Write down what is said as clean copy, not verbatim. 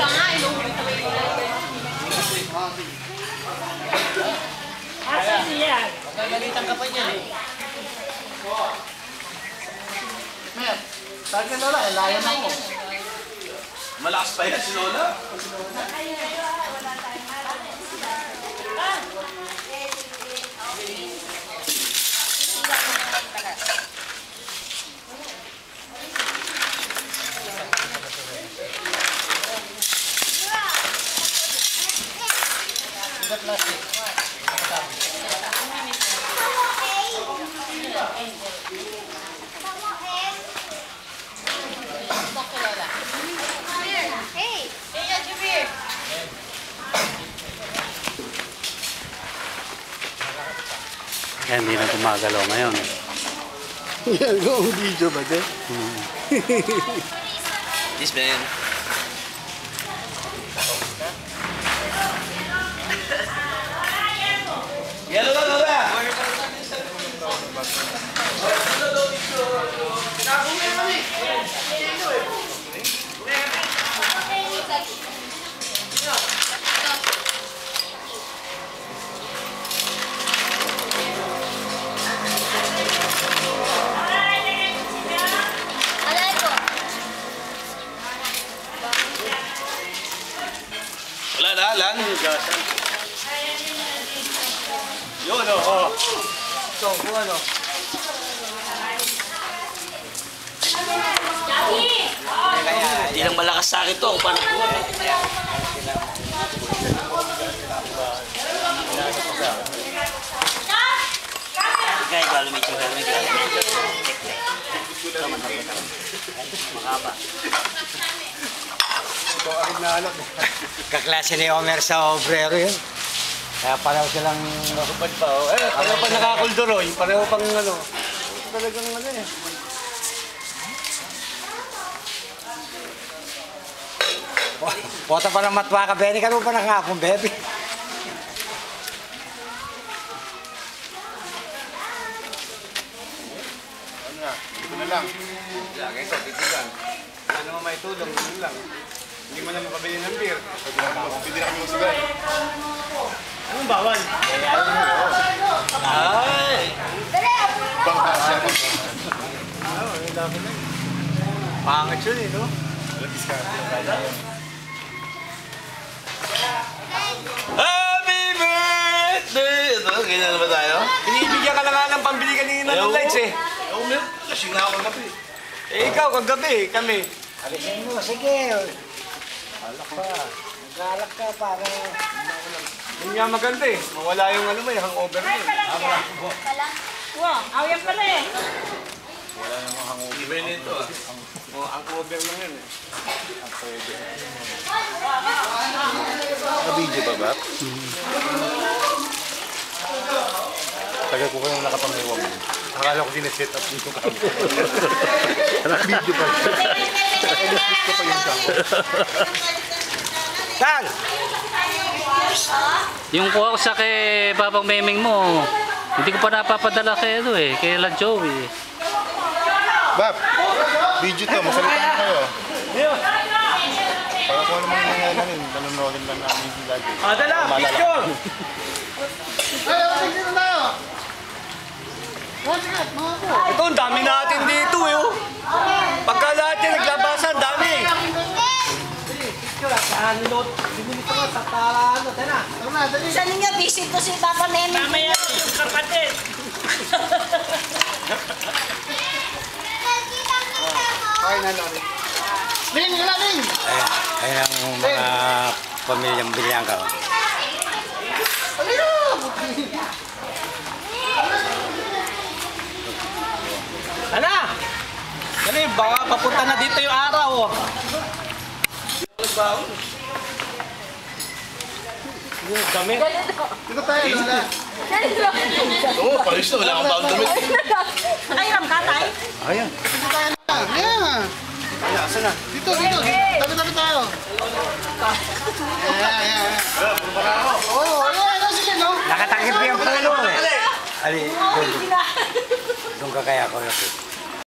ka nga, inuhuli ka ba yung Asan siya? Magagalitan ka pa niya eh. Mer, saan ka Lola? Layan ako. Malakas pa yan si Lola. Plastic. Kaya hindi na gumagalaw ngayon. Yan, kung video ba din? Yes, man. Yellow na, Lola! Wala na, lang. Yun, oh. So, kung ano? Hindi lang malakas sa akin to. Paano ko? Kaya ikaw lumitsyo ka. Makaba. Ito akin na anak. Kaklase ni Homer sa obrero yun. Kaya pareho silang nakupad pa. Pareho pa nakakulduroy. Pareho pang ano. Talagang ano eh. Bota pa ng matwa ka, Benny. Kano pa nakakong, Bebe? Ano na? Ito na lang. Yan, ito, titigan. Ano naman may tulong, yun lang. Hindi mo na makabili ng beer. Pwede na kami masigal. Anong bawal? Ay! Bangka siya. Pangit yun eh, no? Labis ka. Happy birthday! Ito, ganyan na ba tayo? Binibigyan ka na nga ng pambili kanina ng lights eh. Ayaw mo yun. Lasing na ako kagabi. Eh ikaw, kagabi, kami. Alisin mo, sige. Alak pa. Nag-alak ka para... Yun nga maganda eh. Mawala yung ano mo, yung hangover mo. Wow, awyang pala eh. Wala namang hangover. Iba yun ito ah. Hangover lang yun eh. Naka-video ba ba? Tagal ko kayong nakapanghiwa mo. Akala ko sineset up dito kami. Naka-video pa. Naka-edit ko pa yung tango. Tal! Yung kuha ko sa kay Papang Memeng mo, hindi ko pa napapadala kay ano eh, kay La Joey. Bab, video to. Masalita na kayo. Para kung ano mga nangyayari namin, nanonoodin lang namin yung lagi. Dala! Picture! Ito, ang dami natin dito eh. Oh. Pagka lahat yan naglabasan, dami. Sa ninyo, busy to si Papa Nemi. Mamaya yung kapatid. Ayun ang mga pamilyang bilyan ka. Ana! Dali, baka papunta na dito yung araw. Oh. Dami. Dito tayo, Lola. Oo, palis na. Wala kang baon damit. Nakairam ka, tay? Ayan. Dito tayo na. Ayan. Ayan, saan na? Dito. Tabi-tabi tayo. Ayan. Oo, ayan. Sige, no? Nakatakip yung pulo eh. Ali, doon ka kaya ko.